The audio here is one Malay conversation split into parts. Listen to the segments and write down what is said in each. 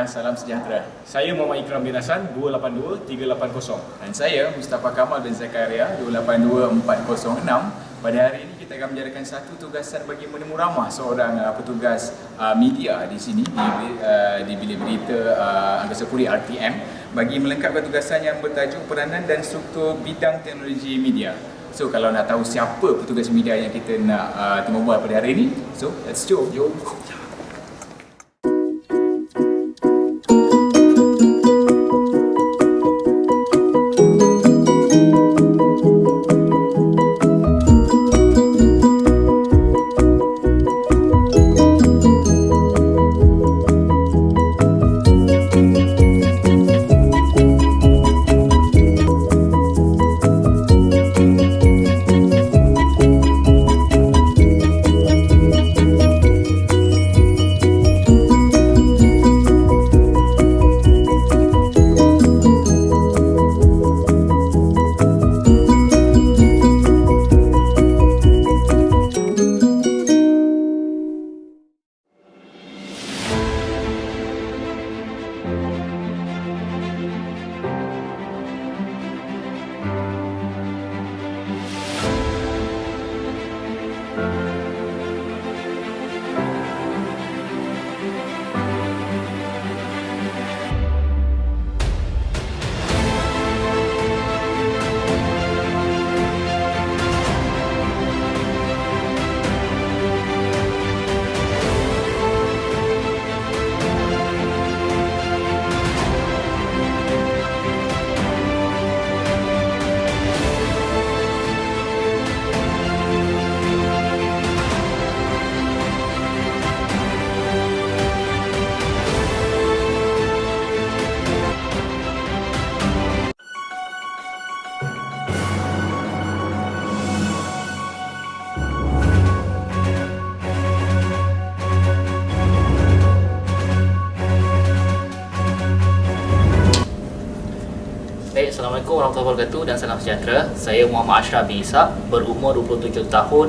salam sejahtera. Saya Muhammad Ikram bin Hassan 282-380 dan saya Mustafa Kamal bin Zakaria 282-406. Pada hari ini kita akan menjalankan satu tugasan bagi menemu ramah seorang petugas media di sini di Bilik Berita Angkasa Puri RTM bagi melengkapkan tugasan yang bertajuk peranan dan struktur bidang teknologi media. So kalau nak tahu siapa petugas media yang kita nak temu bual pada hari ini, so let's jom. Baik, Assalamualaikum warahmatullahi wabarakatuh dan salam sejahtera. Saya Muhammad Ashraf bin Ishak, berumur 27 tahun,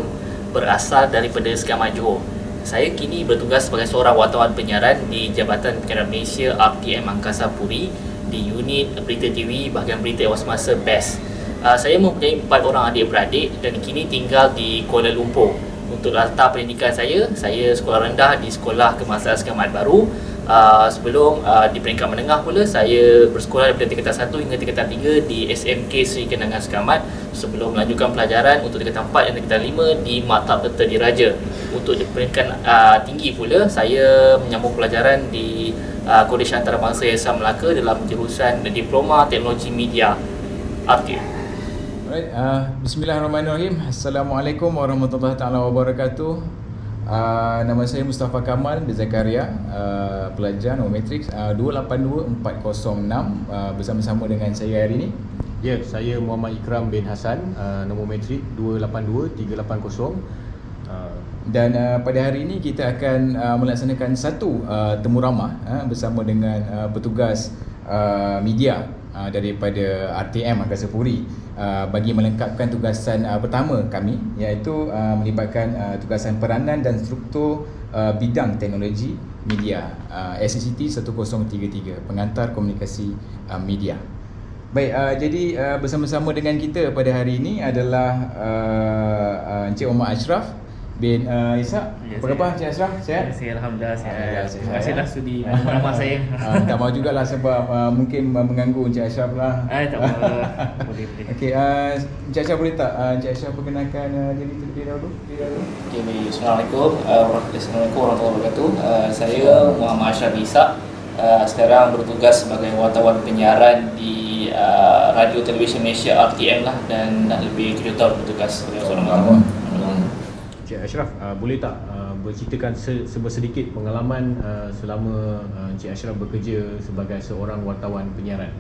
berasal daripada Segamat Johor. Saya kini bertugas sebagai seorang wartawan penyiaran di Jabatan Penyiaran Malaysia RTM Angkasa Puri di unit Berita TV bahagian berita ewas masa BEST. Saya mempunyai 4 orang adik-beradik dan kini tinggal di Kuala Lumpur. Untuk latar pendidikan saya sekolah rendah di Sekolah Kebangsaan Segamat Baru. Sebelum di peringkat menengah pula, saya bersekolah daripada tingkatan 1 hingga tingkatan 3 di SMK Seri Kenangan Segamat sebelum melanjutkan pelajaran untuk tingkatan 4 dan tingkatan 5 di Maktab Tentera Diraja. Untuk di peringkat tinggi pula, saya menyambung pelajaran di Kolej Antarabangsa Yayasan Melaka dalam jurusan Diploma Teknologi Media RTM. Alright, bismillahirrahmanirrahim. Assalamualaikum warahmatullahi taala wabarakatuh. Nama saya Mustafa Kamal bin Zakaria, pelajar nombor matriks 282406, bersama-sama dengan saya hari ini. Ya, saya Muhammad Ikram bin Hassan, nombor matrik 282380. Dan pada hari ini kita akan melaksanakan satu temu ramah bersama dengan petugas media daripada RTM Angkasa Puri bagi melengkapkan tugasan pertama kami, iaitu melibatkan tugasan peranan dan struktur bidang teknologi media, SCCT 1033, pengantar komunikasi media. Baik, jadi bersama-sama dengan kita pada hari ini adalah Encik Muhammad Ashraf bin Ishak. Apa khabar Encik Ashraf? Sihat? Saya Alhamdulillah sihat. Terima kasihlah sudi nama saya. Tak mahu jugalah sebab mungkin mengganggu Encik Ashraf lah. Tak mahu. Boleh. Okey, Encik Ashraf boleh tak Encik Ashraf perkenalkan diri terlebih dahulu? Okay, Assalamualaikum warahmatullahi wabarakatuh. Saya Muhammad Ashraf bin Ishak. Sekarang bertugas sebagai wartawan penyiaran di Radio Television Malaysia RTM lah, dan dah lebih 7 tahun bertugas sebagai seorang wartawan. Encik Ashraf, boleh tak berceritakan sedikit pengalaman selama Encik Ashraf bekerja sebagai seorang wartawan penyiaran?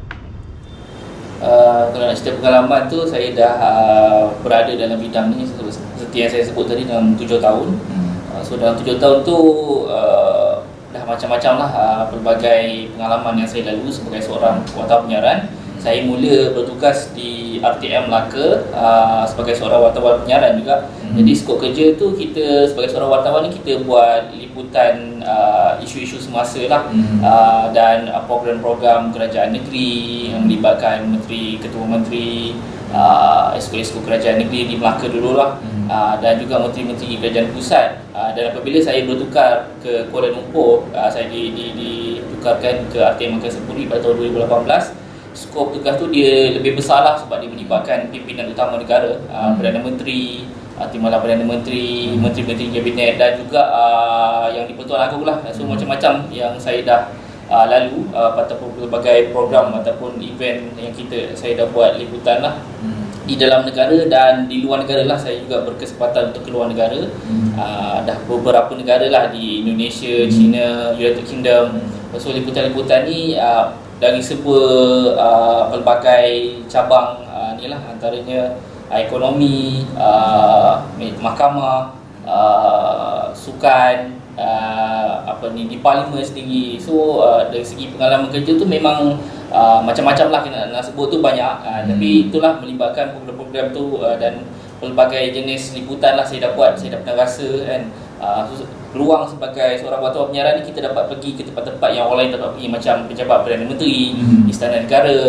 Kalau nak cerita pengalaman tu, saya dah berada dalam bidang ni seperti yang saya sebut tadi dalam 7 tahun. So dalam 7 tahun tu dah macam-macam lah pelbagai pengalaman yang saya lalui sebagai seorang wartawan penyiaran. Saya mula bertugas di RTM Melaka sebagai seorang wartawan penyiaran juga. Jadi skop kerja tu kita sebagai seorang wartawan ni kita buat liputan isu-isu semasa lah, dan program-program kerajaan negeri yang melibatkan menteri, ketua menteri, esko-esko kerajaan negeri di Melaka dulu lah, dan juga menteri-menteri kerajaan pusat. Dan apabila saya bertukar ke Kuala Lumpur, saya ditukarkan ke RTM Angkasa Puri pada tahun 2018. Skop tugas tu dia lebih besar lah sebab dia melibatkan pimpinan utama negara, Perdana Menteri, Timbalan Perdana Menteri, menteri-menteri kabinet, dan juga yang di-Pertuan Agong lah. So macam-macam yang saya dah lalu, ataupun berbagai program ataupun event yang saya dah buat liputan lah di dalam negara dan di luar negara lah. Saya juga berkesempatan untuk keluar negara, dah beberapa negara lah, di Indonesia, China, United Kingdom. So liputan-liputan ni dari sebuah pelbagai cabang ni lah, antaranya ekonomi, mahkamah, sukan, di parlimen sendiri. So dari segi pengalaman kerja tu memang macam-macam lah, nak sebut tu banyak, tapi itulah melibatkan program-program tu, dan pelbagai jenis liputan lah saya dah buat. Saya dah pernah rasa kan, peluang sebagai seorang wartawan penyiaran ni, kita dapat pergi ke tempat-tempat yang orang lain tak dapat pergi, macam pejabat Perdana Menteri, Istana Negara.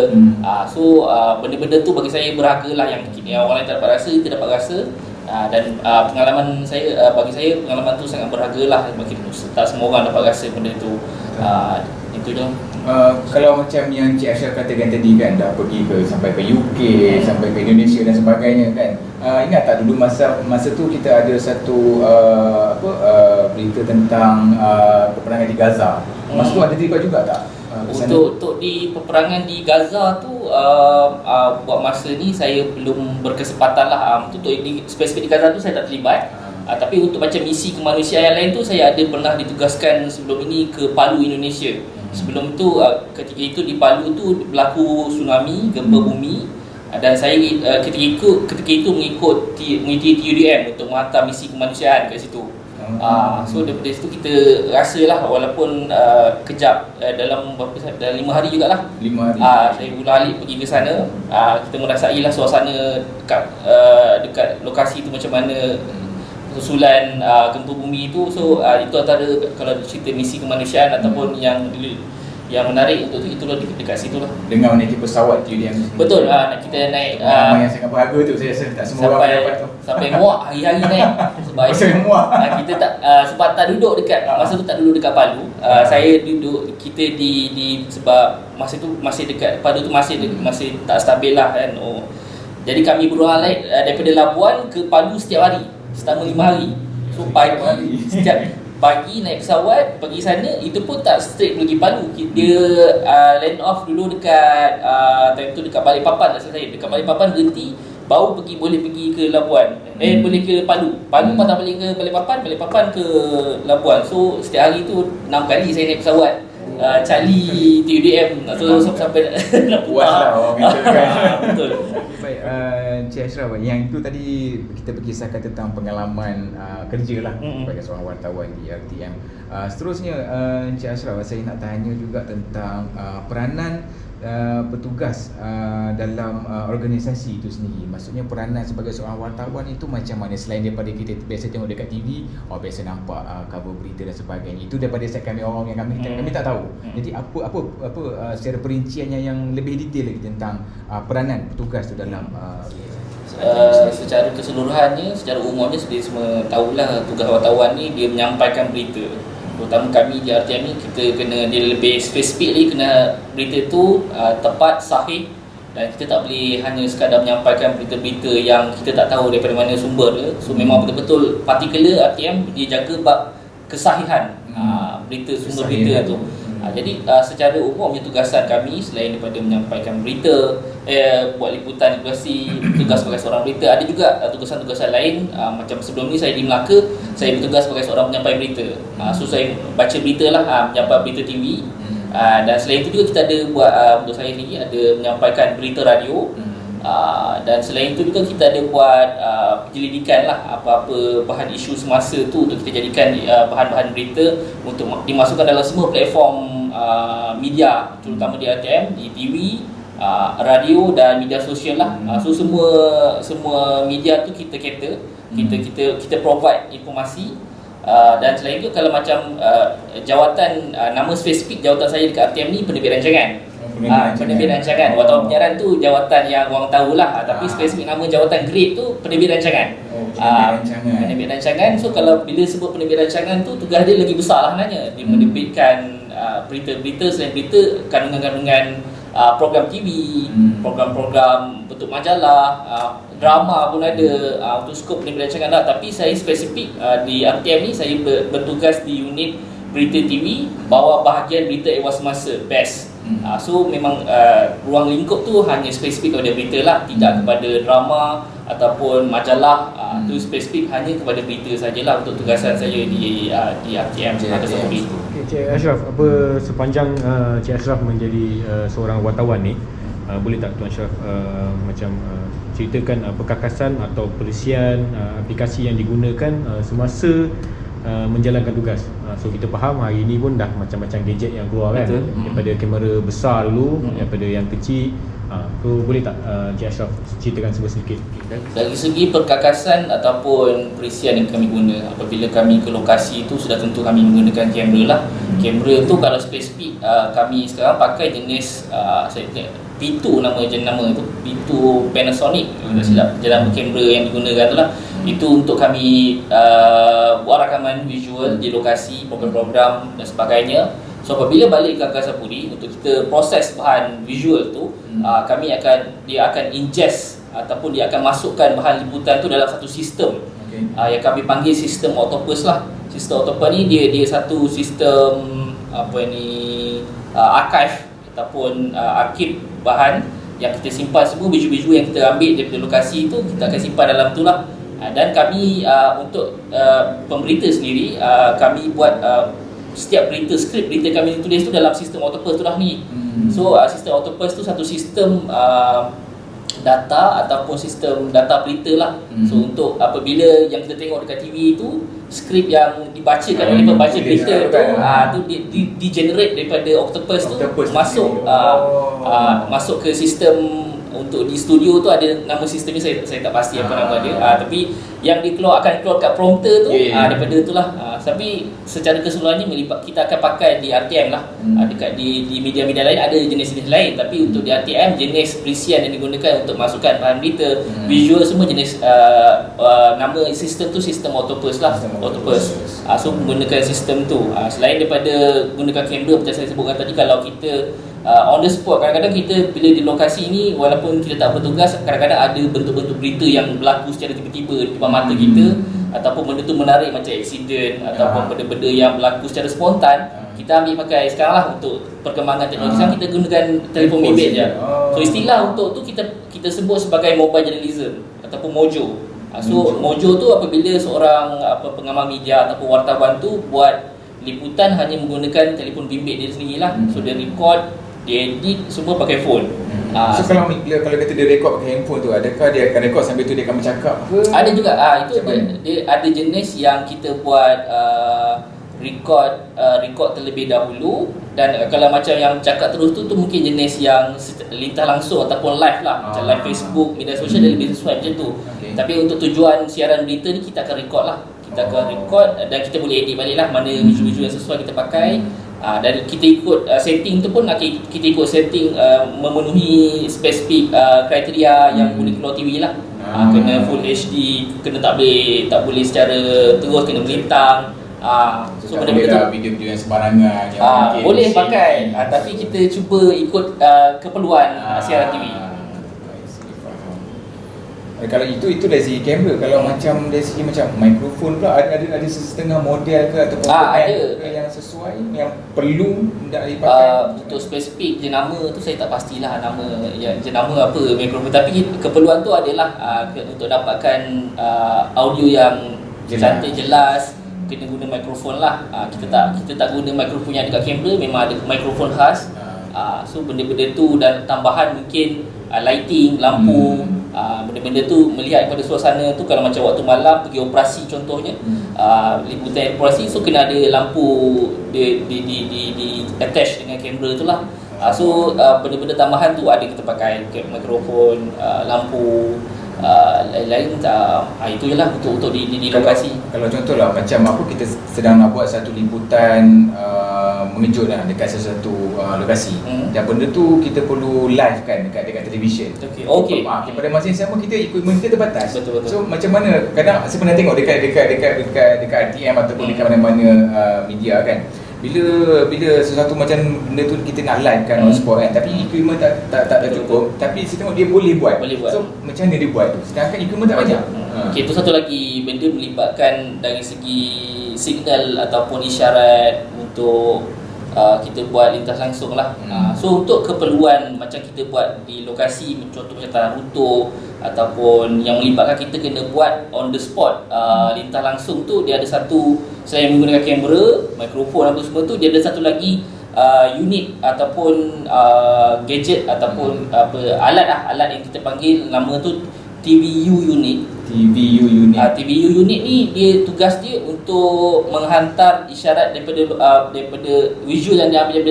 So benda-benda tu bagi saya berharga lah, yang orang lain tak dapat rasa, kita dapat rasa. Dan pengalaman saya, bagi saya pengalaman tu sangat berharga lah, bagi tak semua orang dapat rasa benda tu. Itu je. Kalau macam yang Cik Ashraf katakan tadi kan, dah pergi sampai ke UK, sampai ke Indonesia dan sebagainya kan. Ingat tak dulu masa tu kita ada satu berita tentang peperangan di Gaza. Masa tu ada terlibat juga tak? Untuk di peperangan di Gaza tu, buat masa ni saya belum berkesempatan lah. Untuk spesifik di Gaza tu saya tak terlibat. Tapi untuk macam misi kemanusiaan yang lain tu, saya ada pernah ditugaskan sebelum ini ke Palu, Indonesia. Sebelum tu, ketika itu di Palu tu berlaku tsunami, gempa bumi, dan saya ketika itu mengikuti TUDM untuk menghantar misi kemanusiaan kat situ. So daripada situ kita rasalah, walaupun kejap, dalam 5 hari jugalah. 5 hari. Saya ulang-alik pergi ke sana. Kita merasailah suasana dekat lokasi tu macam mana susulan gempa bumi itu. So itu antara, kalau cerita misi kemanusiaan ataupun yang menarik untuk itu, itulah dekat situ lah. Dengan menaiki pesawat TUDM. Betul, kita naik yang sangat berharga tu, saya rasa tak semua orang dapat tu. Sampai muak hari-hari naik. Sebab kita tak sebab tak duduk dekat masa tu, tak duduk dekat Palu. Saya duduk, kita di sebab masa tu masih dekat Palu tu, masih tak stabil lah kan. Jadi kami beralih daripada Labuan ke Palu setiap hari selama 5 hari. So setiap pagi naik pesawat pergi sana, itu pun tak straight pergi Palu. Dia land off dulu dekat time tu dekat Balikpapan, tak salah saya. Dekat Balikpapan berhenti, baru boleh pergi ke Labuan. Boleh ke Palu. Patah balik ke Balikpapan ke Labuan. So setiap hari tu 6 kali saya naik pesawat. Cali TUDM sampai nak puas lah orang kata kan. Betul. Baik, Cik Ashraf, yang itu tadi kita berkisahkan tentang pengalaman kerja lah sebagai seorang wartawan di RTM. Seterusnya Cik Ashraf, saya nak tanya juga tentang peranan petugas dalam organisasi itu sendiri. Maksudnya peranan sebagai seorang wartawan itu macam mana, selain daripada kita biasa tengok dekat TV, biasa nampak cover berita dan sebagainya. Itu daripada set kami, orang yang kami tak tahu. Jadi apa secara perinciannya yang lebih detail lagi tentang peranan petugas tu dalam secara keseluruhannya, secara umumnya semua tahulah tugas wartawan ni dia menyampaikan berita. Terutama kami di RTM ni, kita kena, dia lebih spesifik lagi, kena berita tu tepat, sahih, dan kita tak boleh hanya sekadar menyampaikan berita-berita yang kita tak tahu daripada mana sumber dia. So memang betul-betul particular RTM dia jaga bab kesahihan berita, sumber berita tu. Jadi secara umumnya tugasan kami selain daripada menyampaikan berita, buat liputan edukasi, tugas sebagai seorang berita, ada juga tugasan-tugasan lain. Macam sebelum ni saya di Melaka, saya bertugas sebagai seorang penyampai berita. So saya baca berita lah, menyampai berita TV. Dan selain itu juga kita ada buat, untuk saya sendiri ada menyampaikan berita radio. Dan selain itu juga kita ada buat penyelidikan lah, apa-apa bahan isu semasa tu untuk kita jadikan bahan-bahan berita untuk dimasukkan dalam semua platform media, terutama di RTM, di TV, radio dan media sosial lah. So semua media tu kita cater, kita provide informasi. Dan selain itu kalau macam jawatan nama spesifik jawatan saya dekat RTM ni penerbit rancangan. Penerbit rancangan. Wartawan penyiaran tu jawatan yang orang tahulah, tapi spesifik nama jawatan grade tu penerbit rancangan. Penerbit rancangan. So kalau bila sebut penerbit rancangan tu, tugas dia lagi besar lah sebenarnya. Dia menerbitkan berita-berita, selain berita, kandungan-kandungan program TV, program-program bentuk majalah, drama pun ada. Untuk skop penerbit rancangan lah. Tapi saya spesifik di RTM ni saya bertugas di unit berita TV, bawa bahagian berita ewas semasa, best. So memang ruang lingkup tu hanya spesifik kepada berita lah, tidak kepada drama ataupun majalah. Tu spesifik hanya kepada berita sajalah untuk tugasan saya di RTM Angkasa Puri. Cik Ashraf, apa sepanjang Cik Ashraf menjadi seorang wartawan ni, boleh tak Tuan Ashraf macam ceritakan perkakasan atau perisian aplikasi yang digunakan semasa menjalankan tugas. So kita faham hari ni pun dah macam-macam gadget yang keluar kan. Betul. Daripada kamera besar dulu, daripada yang kecil. So boleh tak Cik Ashraf ceritakan sedikit? Dari segi perkakasan ataupun perisian yang kami guna, apabila kami ke lokasi itu sudah tentu kami menggunakan kamera lah. Kamera tu kalau spesifik kami sekarang pakai jenis P2 nama tu, P2 Panasonic. Tidak silap jenama kamera yang digunakan tu lah. Itu untuk kami buat rakaman visual di lokasi, program-program dan sebagainya. So apabila balik ke Angkasa Puri, untuk kita proses bahan visual tu, dia akan ingest ataupun dia akan masukkan bahan liputan tu dalam satu sistem yang kami panggil sistem Octopus lah. Sistem Octopus ni dia satu sistem archive ataupun arsip bahan yang kita simpan semua biju-biju yang kita ambil daripada lokasi tu, kita akan simpan dalam tu lah. Dan kami untuk pemberita sendiri, kami buat setiap berita, skrip berita kami tulis tu dalam sistem Octopus tu lah ni. So sistem Octopus tu satu sistem data ataupun sistem data berita lah. So untuk apabila yang kita tengok dekat TV tu, skrip yang dibacakan oleh pembaca berita tu di-generate daripada Octopus tu masuk ke sistem. Untuk di studio tu ada nama sistem ni, saya tak pasti apa nama dia. Tapi yang akan keluar kat prompter tu daripada tu lah. Tapi secara keseluruhannya kita akan pakai di RTM lah. Dekat di media-media lain ada jenis-jenis lain, tapi untuk di RTM jenis perisian yang digunakan untuk masukkan bahan berita, visual semua jenis nama sistem tu sistem Octopus lah. Octopus. So menggunakan sistem tu. Selain daripada gunakan kamera macam saya sebutkan tadi, kalau kita on the spot, kadang-kadang kita bila di lokasi ni, walaupun kita tak bertugas, kadang-kadang ada bentuk-bentuk berita yang berlaku secara tiba-tiba di depan mata kita, ataupun benda tu menarik macam aksiden ataupun benda-benda yang berlaku secara spontan, kita ambil pakai sekarang lah. Untuk perkembangan teknologi sekarang kita gunakan telefon bimbit je. So istilah untuk tu kita sebut sebagai mobile journalism ataupun mojo. So mojo tu apabila seorang pengamal media ataupun wartawan tu buat liputan hanya menggunakan telefon bimbit dia sendirilah. So dia record, dia edit semua pakai phone. So kalau kata dia rekod pakai handphone tu, adakah dia akan rekod sambil tu dia akan bercakap ke? Ada juga. Itu dia ada jenis yang kita buat record terlebih dahulu, dan kalau macam yang cakap terus tu mungkin jenis yang lintah langsung ataupun live lah, macam live Facebook, media sosial dia lebih sesuai macam tu. Tapi untuk tujuan siaran berita ni kita akan record lah. Kita akan record dan kita boleh edit balik lah mana visual yang sesuai kita pakai. Dan kita ikut setting tu pun kita ikut setting memenuhi spesifik kriteria yang boleh keluar TV lah. Kena full HD, kena tak boleh secara terus, kena melintang. So benda-benda tu video-video yang sembarangan yang boleh pakai, tapi kita cuba ikut keperluan siaran TV. Kalau itu dari segi kamera. Kalau macam dari segi macam mikrofon pula, ada setengah model ke ataupun ada yang sesuai, yang perlu nak dipakai. Untuk spesifik jenama tu saya tak pastilah nama jenama apa mikrofon, tapi keperluan tu adalah untuk dapatkan audio yang cantik, jelas, kena guna mikrofon lah. Kita tak guna mikrofon yang dekat kamera, memang ada mikrofon khas. So benda-benda tu dan tambahan mungkin lighting, lampu, benda-benda tu melihat kepada suasana tu. Kalau macam waktu malam pergi operasi contohnya, liputan operasi, so kena ada lampu di attach dengan kamera tu lah. Benda-benda tambahan tu ada kita pakai mikrofon, lampu, lain-lain. Itu je lah untuk di lokasi. Kalau contohlah macam apa, kita sedang nak buat satu liputan mengejut lah dekat sesuatu lokasi, dan benda tu kita perlu live kan dekat televisyen. Okey. Pada masa yang sama kita equipment kita terbatas. Betul. So macam mana, kadang saya pernah tengok dekat RTM ataupun dekat mana-mana media kan, bila sesuatu macam benda tu kita nak live kan on spot kan, tapi equipment tak cukup, tapi saya tengok dia boleh buat. So macam mana dia buat tu, sedangkan equipment tak banyak. Okey, itu satu lagi benda melibatkan dari segi signal ataupun isyarat untuk kita buat lintas langsung lah. So untuk keperluan macam kita buat di lokasi, contoh macam tanah runtuh ataupun yang melibatkan kita kena buat on the spot lintas langsung tu, dia ada satu, selain menggunakan kamera, mikrofon apa semua tu, dia ada satu lagi unit ataupun gadget ataupun alat yang kita panggil, nama tu TVU unit. TVU unit ni dia tugas dia untuk menghantar isyarat daripada visual yang dia ambil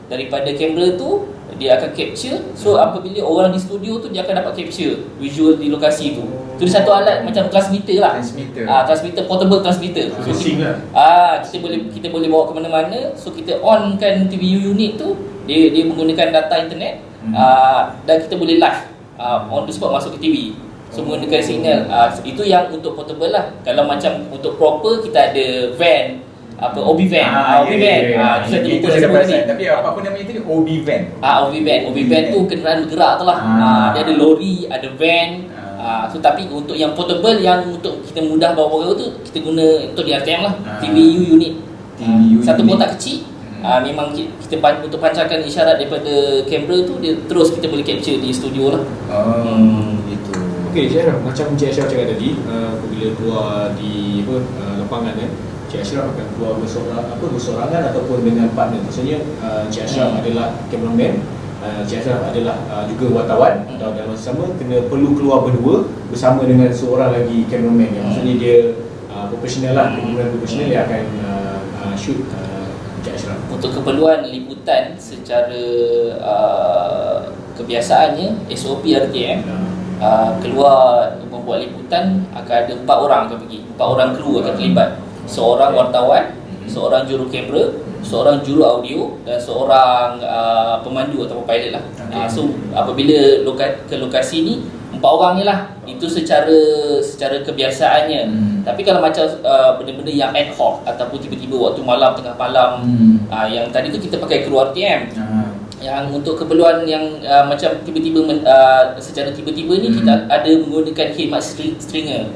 daripada kamera tu, dia akan capture. So apabila orang di studio tu, dia akan dapat capture visual di lokasi tu. Tu dia satu alat macam transmitter lah. Transmitter, portable transmitter. Casing lah. Kita boleh bawa ke mana-mana. So kita on kan TVU unit tu, dia menggunakan data internet, dan kita boleh live on the spot masuk ke TV. So menggunakan signal. Itu yang untuk portable lah. Kalau macam untuk proper, kita ada van, OB van. Itu saya perasan. Tapi apa namanya tadi? OB van. OB van tu kenderaan bergerak tu lah. Dia ada lori, ada van. So tapi untuk yang portable, yang untuk kita mudah bawa tu, kita guna untuk di RTM lah, TVU unit. Satu kotak kecil. Memang kita untuk pancarkan isyarat daripada kamera tu, dia terus kita boleh capture di studio lah. Gitu. Okey, Cik Ashraf, macam Cik Ashraf cakap tadi, apabila keluar di lapangan kan, Cik Ashraf akan keluar bersorangan ataupun dengan partner. Maksudnya Cik Ashraf adalah cameraman, Cik Ashraf adalah juga wartawan, atau dalam masa sama perlu keluar berdua bersama dengan seorang lagi cameraman yang maksudnya dia profesional lah, cameraman profesional yang akan shoot Cik Ashraf. Untuk keperluan liputan secara kebiasaannya, SOP RTM, keluar membuat liputan akan ada 4 orang akan pergi. 4 orang kru akan terlibat. Seorang wartawan, seorang juru kamera, seorang juru audio, dan seorang pemandu ataupun pilot lah. So apabila ke lokasi ni, 4 orang ni lah. Itu secara kebiasaannya. Tapi kalau macam benda-benda yang ad hoc ataupun tiba-tiba waktu malam, tengah malam, yang tadi tu kita pakai kru RTM. Yang untuk keperluan yang macam tiba-tiba secara tiba-tiba ni, kita ada menggunakan khidmat stringer.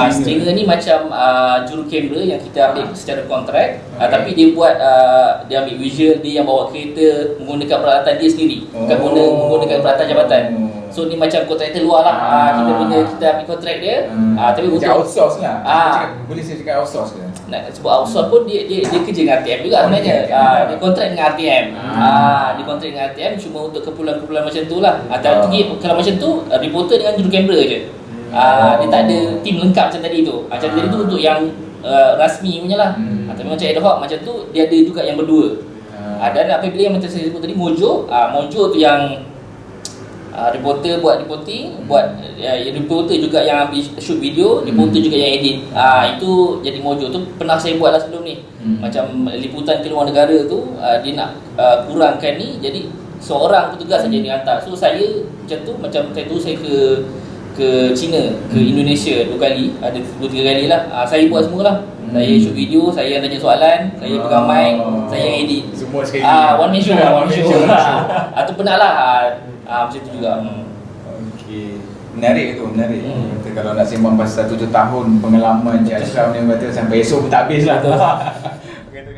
Stringer ni macam juru kamera yang kita ambil secara kontrak, tapi dia buat dia ambil visual, dia yang bawa kereta menggunakan peralatan dia sendiri, bukan menggunakan peralatan jabatan. So ni macam kontraktor luar lah. Kita ambil kontrak dia, tapi untuk outsource lah. Boleh saya cakap outsource ke? Nak sebut outsource pun dia kerja dengan RTM juga sebenarnya. Dia kontrak dengan RTM. Dia kontrak dengan RTM cuma untuk keperluan-keperluan macam tu lah. Kalau macam tu, reporter dengan juru kamera je. Dia tak ada tim lengkap macam tadi tu. Macam tadi tu untuk yang rasmi punya lah. Tapi macam ad hoc macam tu, dia ada juga yang berdua. Dan apabila yang macam saya sebut tadi, Mojo tu yang reporter buat reporting, reporter juga yang ambil shoot video, reporter juga yang edit. Itu jadi Mojo tu pernah saya buat lah sebelum ni. Macam liputan ke luar negara tu, dia nak kurangkan ni, jadi seorang petugas saja dia hantar. So saya macam saya ke China, ke Indonesia 2 kali, ada 2-3 kali lah. Saya buat semua lah. Saya shoot video, saya yang tanya soalan, saya pegang mic, saya yang edit. Semua sekali. One man show. Atau pernah lah. Macam tu juga. Okey. Menarik. Kalau nak sembang pasal 7 tahun pengalaman Cik Ashraf ni, kata sampai esok pun tak habis lah tu.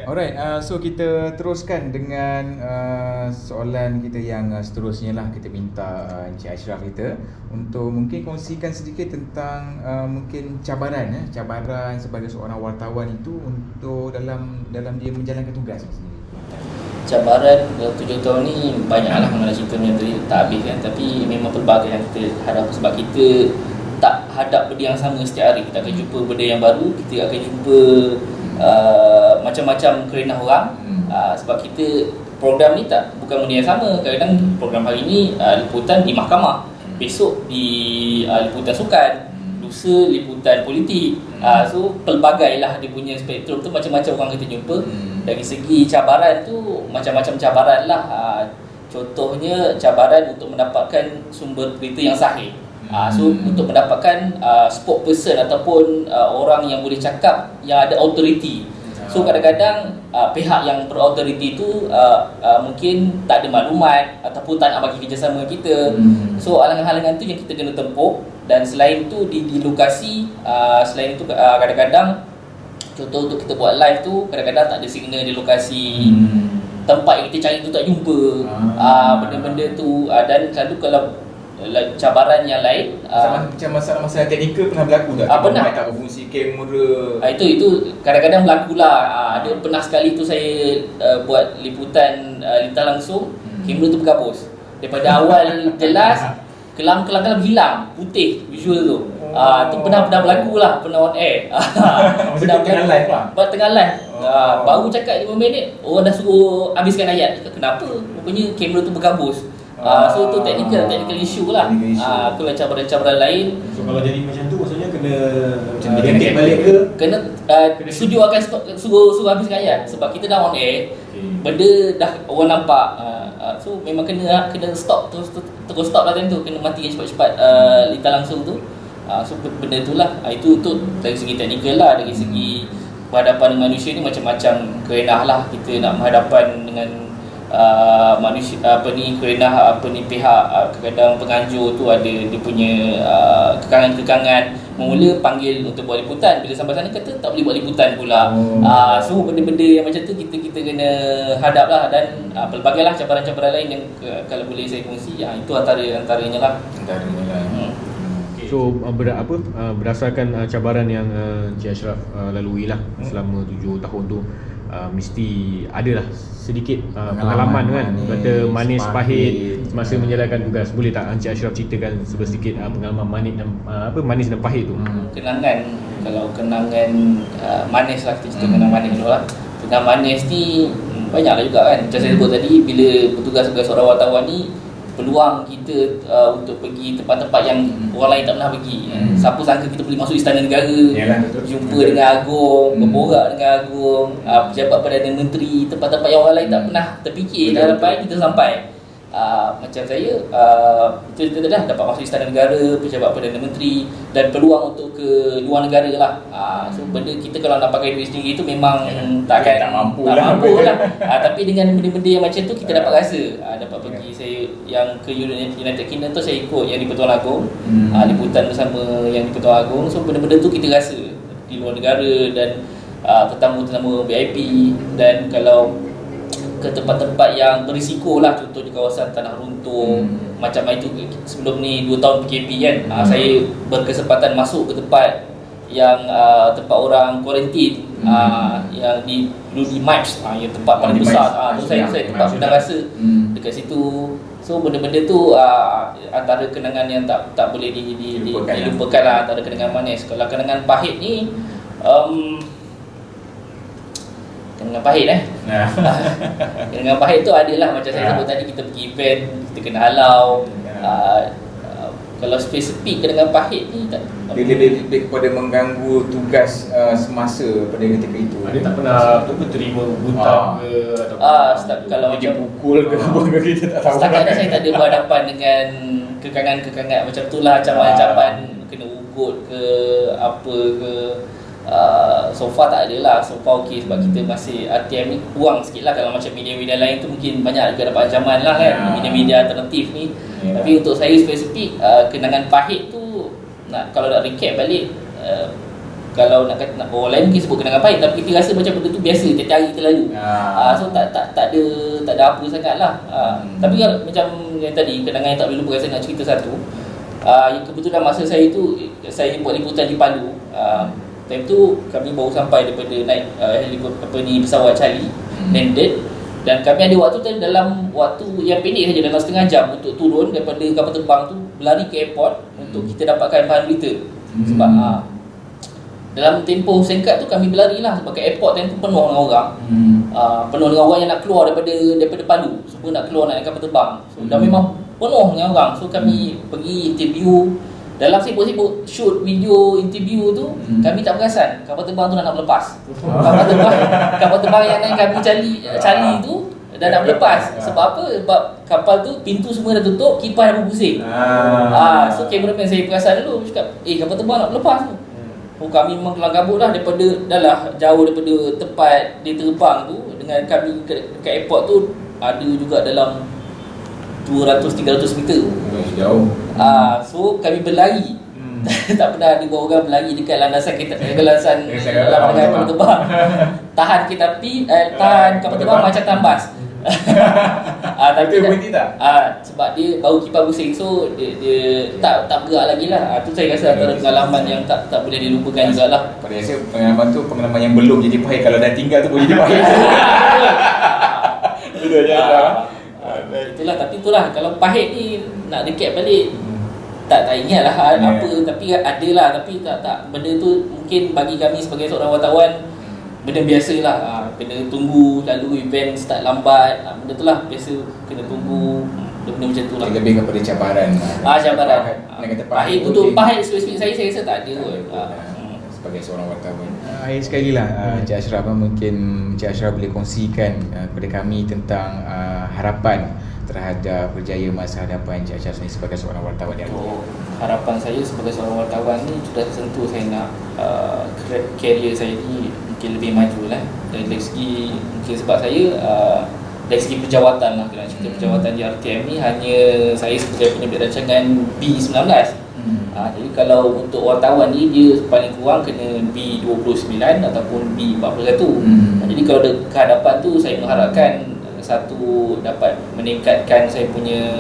Alright, so kita teruskan dengan soalan kita yang seterusnya lah. Kita minta Encik Ashraf kita untuk mungkin kongsikan sedikit tentang mungkin cabaran sebagai seorang wartawan itu untuk dalam dia menjalankan tugas sendiri. Cabaran dalam 7 tahun ni banyaklah, mengenai cerita yang tadi tak habis kan. Tapi memang pelbagai yang kita hadap, sebab kita tak hadap benda yang sama setiap hari. Kita akan jumpa benda yang baru, kita akan jumpa macam-macam kerenah orang. Sebab kita program ni bukan benda yang sama. Kadang-kadang program hari ni liputan di mahkamah, besok di liputan sukan, lusa liputan politik. So pelbagai lah dia punya spektrum tu, macam-macam orang kita jumpa. Dari segi cabaran tu macam-macam cabaran lah. Contohnya cabaran untuk mendapatkan sumber berita yang sahih. So untuk mendapatkan spokesperson ataupun orang yang boleh cakap yang ada authority. So kadang-kadang pihak yang berautoriti tu mungkin tak ada maklumat ataupun tak nak bagi kerjasama kita. So halangan-halangan tu yang kita kena tempuh. Dan selain tu di lokasi, selain itu kadang-kadang contoh untuk kita buat live tu kadang-kadang tak ada signal di lokasi. Tempat yang kita cari tu tak jumpa. Benda-benda tu dan selalu kalau cabaran yang lain macam masalah teknikal pernah berlaku tak? Pernah. Tak berfungsi kamera. Itu kadang-kadang berlaku lah. Ada pernah sekali tu saya buat liputan lintas langsung, kamera tu bergabus. Daripada awal jelas, kelam-kelam hilang, putih visual tu. Tu pernah berlaku lah, pernah on air. Pernah tengah live lah. Tengah live. Baru cakap 5 minit, orang dah suruh habiskan ayat. Kenapa? Rupanya kamera tu bergabus. So tu technical issue lah. Kalau cabaran-cabaran lain. So kalau jadi macam tu maksudnya kena ganti balik ke? Kena studio akan suruh habiskan ayat sebab kita dah on air. Benda dah orang nampak. So memang kena stop terus stop lah time tu, kena mati cepat-cepat lintas langsung tu. So benda tu lah. Itu dari segi teknikal lah. Dari segi berhadapan dengan manusia ni macam-macam kerenah lah. Kita nak berhadapan dengan manusia kerenah pihak kadang-kadang penganjur tu ada dia punya kekangan-kekangan. Mula panggil untuk buat liputan, bila sampai sana kata tak boleh buat liputan pula. So benda-benda yang macam tu kita kena hadap lah. Dan pelbagai lah cabaran-cabaran lain yang kalau boleh saya kongsi, itu antaranya lah. So berdasarkan cabaran yang Encik Ashraf lalui lah selama 7 tahun tu, mesti adalah sedikit pengalaman kan, kata manis pahit semasa menjalankan tugas. Boleh tak Encik Ashraf ceritakan sedikit pengalaman manis dan pahit tu? Kenangan, kalau kenangan manis lah, kita cerita kenangan manis dulu lah. Kenangan manis ni banyak lah juga kan. Macam saya sebut tadi, bila bertugas sebagai seorang wartawan ni, peluang kita untuk pergi tempat-tempat yang orang lain tak pernah pergi. Siapa sangka kita boleh masuk Istana Negara, jumpa dengan Agong, berborak dengan Agong, pejabat Perdana Menteri, tempat-tempat yang orang lain tak pernah terfikir dah sampai, kita sampai. Macam saya, kita dah dapat masuk Istana Negara, pejabat Perdana Menteri, dan peluang untuk ke luar negara lah. So benda kita kalau nak pakai duit sendiri tu memang tak mampu lah. Tapi dengan benda-benda yang macam tu kita dapat rasa. Dapat pergi, saya yang ke United Kingdom tu saya ikut yang di Pertuan Agong, liputan bersama yang di Pertuan Agong. So benda-benda tu kita rasa di luar negara dan tetamu-tetamu VIP. Dan kalau ke tempat-tempat yang berisiko lah, contoh di kawasan Tanah Runtuh, macam itu sebelum ni 2 tahun PKP kan, saya berkesempatan masuk ke tempat yang tempat orang kuarantin, yang dulu di MIPS, yang tempat paling besar. Saya tempat pernah rasa dekat situ. So benda-benda tu antara kenangan yang tak boleh dilupakan lah, antara kenangan manis. Kalau kenangan pahit ni, kenangan pahit kenangan pahit tu adalah macam saya sebut tadi, kita pergi event, kita kena halau. Kalau spesifik kenangan pahit ni dia lebih kepada mengganggu tugas semasa pada ketika itu. Dia tak pernah terima hutang ke ataupun kalau dia macam pukul ke apa ke, kita tak tahu. Setakat ni saya tak ada berhadapan dengan kekangan-kekangan macam tu lah, ancaman-ancaman kena ugut ke apa ke. So far tak ada lah, so far okey, sebab kita masih RTM ni kurang sikit lah. Kalau macam media-media lain tu mungkin banyak juga dapat ancaman lah kan, media-media alternatif ni. Tapi untuk saya spesifik, kenangan pahit tu kalau nak recap balik, kalau nak kata orang lain mungkin sebut kenangan pahit, tapi kita rasa macam benda tu biasa, tiap hari kita lalu. So tak ada apa sangat lah. Tapi macam yang tadi, kenangan yang tak boleh lupa, saya nak cerita satu. Yang kebetulan masa saya tu, saya buat liputan di Palu. Time tu kami baru sampai daripada naik helikopter pesawat Charlie, landed, dan kami ada waktu tu, dalam waktu yang pendek saja, dalam setengah jam untuk turun daripada kapal terbang tu, berlari ke airport untuk kita dapatkan bahan berita. Sebab dalam tempoh singkat tu kami berlari lah sebab kat airport time tu penuh dengan orang. Penuh dengan orang yang nak keluar daripada Palu. Semua nak keluar nak naik kapal terbang. So dah memang penuh dengan orang. So kami pergi interview. Dalam sibuk-sibuk shoot video interview tu, kami tak perasan kapal terbang tu nak berlepas. Kapal terbang yang naik kami cali tu dah nak berlepas. Sebab apa? Sebab kapal tu pintu semua dah tutup, kipas dah berpusing. So cameraman saya perasan dulu, cakap, kapal terbang nak berlepas tu. Kami memang kelang kabut lah daripada, dah lah jauh daripada tempat dia terbang tu. Dengan kami ke airport tu ada juga dalam 200-300 meter. Jauh. So kami berlari. Tak pernah ada buat orang berlari dekat landasan landasan kapal terbang. Tahan kereta api, tahan kapal terbang macam tambas. Tapi berhenti tak? Sebab dia bau kipas pusing, so dia tak bergerak lagi lah. Tu saya rasa antara pengalaman yang tak boleh dilupakan jugalah. Pada saya pengalaman tu pengalaman yang belum jadi pahit. Kalau dah tinggal tu boleh jadi pahit. Betul je. Itulah kalau pahit ni nak recap balik, tak ingat lah apa, tapi ada lah, tapi tak benda tu mungkin bagi kami sebagai seorang wartawan benda biasa lah. Kena tunggu, lalu event start lambat, benda tu lah biasa, kena tunggu, benda macam tu lah. Lebih kepada cabaran. Cabaran. Nak kata pahit betul, pahit spesifik saya rasa tak ada kot. Sebagai seorang wartawan. Akhir sekali lah, Encik Ashraf, mungkin Encik Ashraf boleh kongsikan kepada kami tentang harapan terhadap berjaya masa hadapan Encik Ashraf ni sebagai seorang wartawan yang harapan saya sebagai seorang wartawan ni sudah tentu saya nak career saya ni mungkin lebih maju lah. Dari segi mungkin sebab saya dari segi perjawatan lah, kena cerita perjawatan di RTM ni hanya saya sebagai penerbit rancangan B19. Jadi kalau untuk wartawan ni dia paling kurang kena B29 ataupun B41. Jadi kalau kehadapan tu saya mengharapkan satu dapat meningkatkan saya punya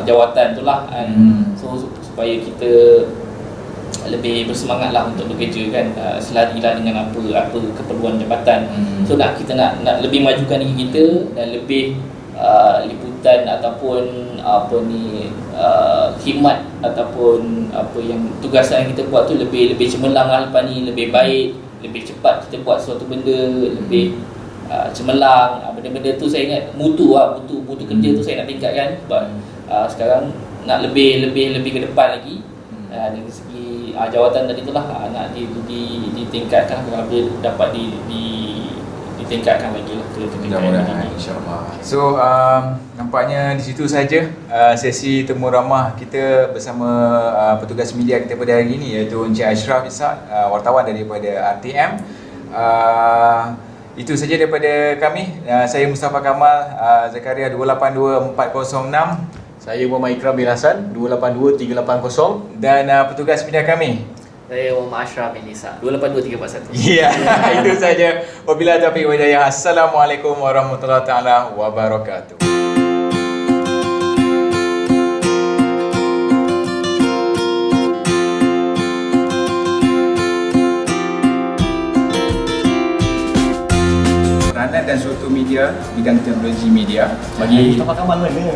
jawatan tu lah kan. So supaya kita lebih bersemangat lah untuk bekerja kan, selari lah dengan apa keperluan jabatan. So kita nak lebih majukan diri kita dan lebih liputan ataupun khidmat ataupun apa yang tugasan yang kita buat tu lebih cemerlang lah lepas ni, lebih baik, lebih cepat kita buat suatu benda, lebih cemerlang. Benda-benda tu saya ingat mutu kerja tu saya nak tingkatkan sebab sekarang nak lebih ke depan lagi. Dari segi jawatan tadi tu lah nak ditingkatkan, kalau boleh dapat ditingkatkan lagi lah ke mudah-mudahan insya-Allah. So nampaknya di situ saja sesi temu ramah kita bersama petugas media kita pada hari ini, iaitu Encik Ashraf Ishak, wartawan daripada RTM. Itu saja daripada kami. Saya Mustafa Kamal, Zakaria 282406. Saya Muhammad Ikram bin Hasan 282380. Dan petugas media kami, saya Muhammad Ashraf bin Ishak 282341. Ya, itu saja. Wabillahi taufiq wal hidayah. Assalamualaikum warahmatullahi taala wabarakatuh. Peranan dan suatu media bidang teknologi media bagi Mustafa Kamal mana?